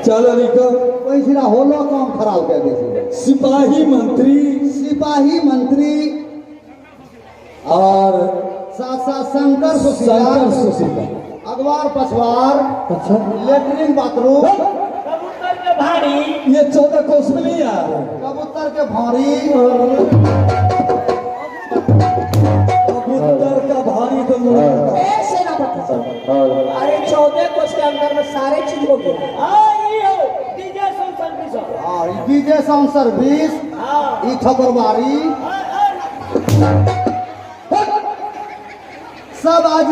चलो लिखो। पैसा होलो काम खराब कर दे। सिपाही मंत्री और साथ शंकर सुशीला अखबार पछवार। अच्छा लेटरिन बाथरूम। कबूतर के भारी। ये 14 कोस में नहीं यार। कबूतर के भारी। कबूतर का भारी तो अरे 14 कोस के अंदर में सारे चीज हो गया। DJ sound service. ई ठकुरबारी सब आज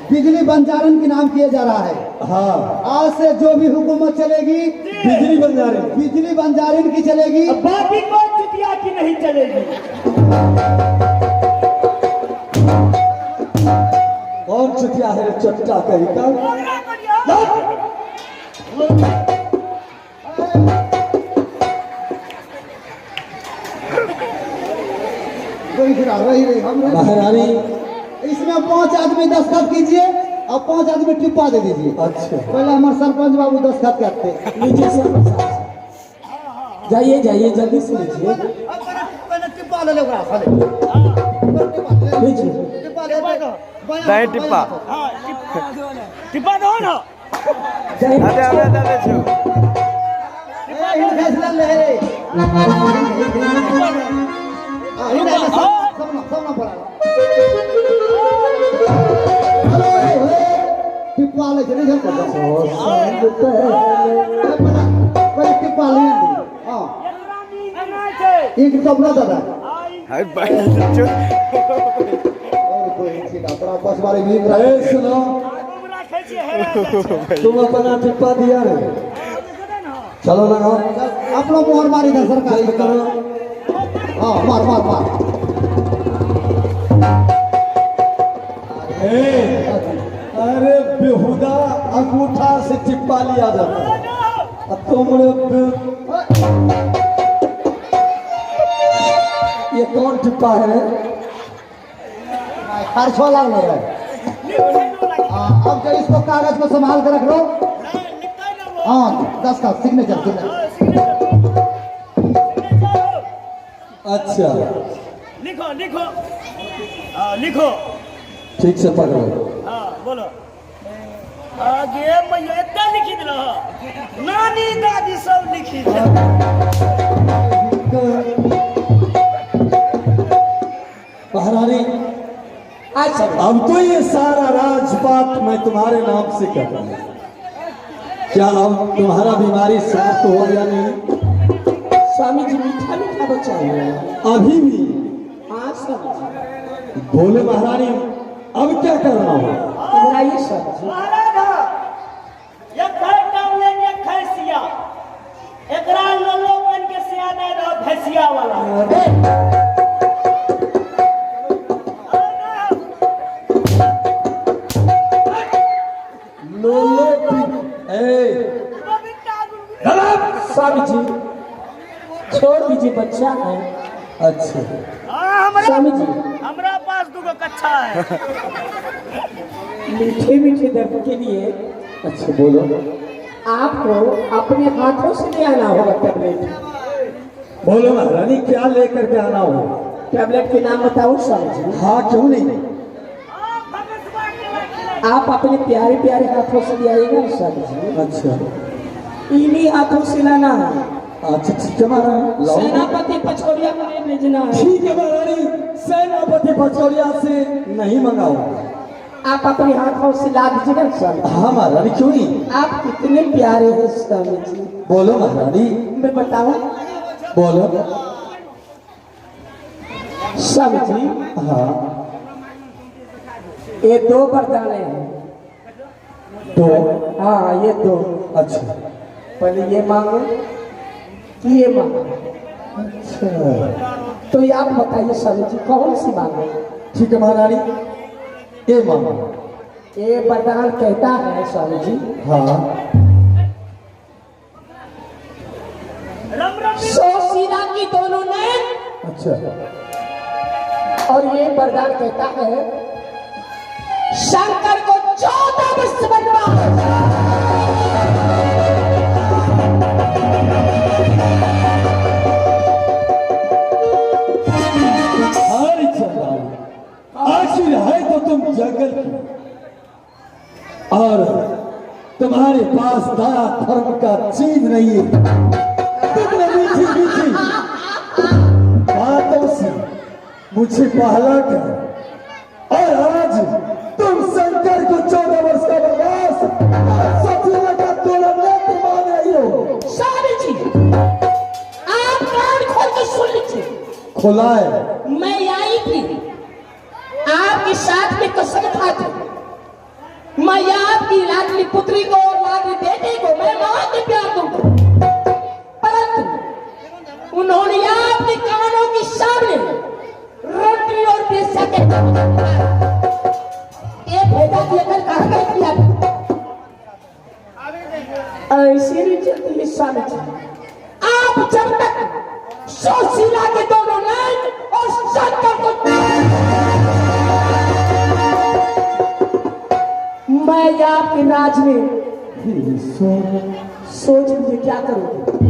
बिजली बंजारण के नाम किया जा रहा है। हाँ आज से जो भी हुकूमत चलेगी बिजली बंजारण की चलेगी। बाकी कोई चुतिया की नहीं चलेगी। कौन चुतिया है चट्टा कहीं का। महारानी इसमें 5 आदमी दस्तखत कीजिए और 5 आदमी टिप्पा दे दीजिए। अच्छा पहले हमारे सरपंच बाबू दस्तखत करते। नीचे जाइए जाइए जल्दी से लीजिए। टिप्पा ले लो टिप्पा टिप्पा दो ना। टिप्पा ले चले टिप्पा ले। हाँ एक कपड़ा दादा बस बारी भी सुनो तुम अपना टिप्पा दिया रे। चलो लगाओ अपना मोहर मारी था सरकार करो। हाँ मार मार मार। अरे बेहुदा अंगूठा से टिप्पा लिया जाता है। अब तुम ये कौन टिप्पा है। खर्चो लग रहा है। अब जो इसको कागज को संभाल कर रख लो। हाँ 10 का सिग्नेचर। अच्छा लिखो लिखो लिखो ठीक से पकड़ो। हाँ बोलो। आगे मैं इतना लिखी दिला नानी दादी सब लिखी दिला। महारानी अच्छा अब तो ये सारा राजपाट मैं तुम्हारे नाम से कर रहा हूँ। क्या अब तुम्हारा बीमारी समाप्त हो गया नहीं। स्वामी जी मीठा मीठा बच्चा है अभी भी। हाँ स्वामी जी। बोले महारानी अब क्या करना हो। इधर स्वामी जी। महाराज ये टाउले ये खैसिया एकरा लोलो बन के सिया नहीं रहो भैसिया वाला। स्वामी जी छोड़ दीजिए बच्चा है। अच्छा स्वामी जी हमारा पास 2 कच्चा है। मीठे मीठे दर्द के लिए अच्छा बोलो। आपको अपने हाथों से ले आना होगा टैबलेट। बोलो महारानी क्या लेकर के आना हो। टैबलेट के नाम बताओ स्वामी जी। हाँ क्यों नहीं। आप अपने प्यारे प्यारे हाथों से ले आइएगा स्वामी जी। अच्छा इन्हीं हाथों से लाना है। अच्छा ठीक है महारानी। सेनापति पचौरिया को भेजना है। ठीक है महारानी सेनापति पचौरिया से नहीं मंगाओ। आप अपने हाथों से ला दीजिएगा स्वामी। हाँ महारानी क्यों नहीं। आप कितने प्यारे हैं स्वामी जी। बोलो महारानी। मैं बताऊं बोलो। स्वामी जी हाँ ये 2 वरदान हैं। 2 हाँ ये 2। अच्छा पहले ये मांगो कि ये मांगो। अच्छा तो ये आप बताइए स्वामी जी कौन सी मांगो। ठीक है महारानी ये मांगो। ये वरदान कहता है स्वामी जी। हाँ सीधा की दोनों ने। अच्छा और ये वरदान कहता है शंकर को 14 वर्ष बनवास। तुम्हारे पास दया धर्म का चीज नहीं है। तुमने मीठी मीठी बातों से मुझे बहला कर और आज तुम शंकर को 14 वर्ष का वनवास सतीला का तोड़ा नेत्र मान रही हो। स्वामी जी, आप कान खोल के सुन लीजिए। खुलाए मैं आई थी, आपके साथ में कसम खाती, मैं आपकी लाडली पुत्री को और लाडली बेटे को मैं मां के प्यार दूंगा, परंतु उन्होंने आपके कानों के सामने रोटी और बेचा के ये भेजा देकर कहा गया ऐसी नहीं चलती है स्वामी जी। आप जब तक सुशीला के दोनों नैन और शंकर को मैं आपके राज में सोच लीजिए क्या करोगे।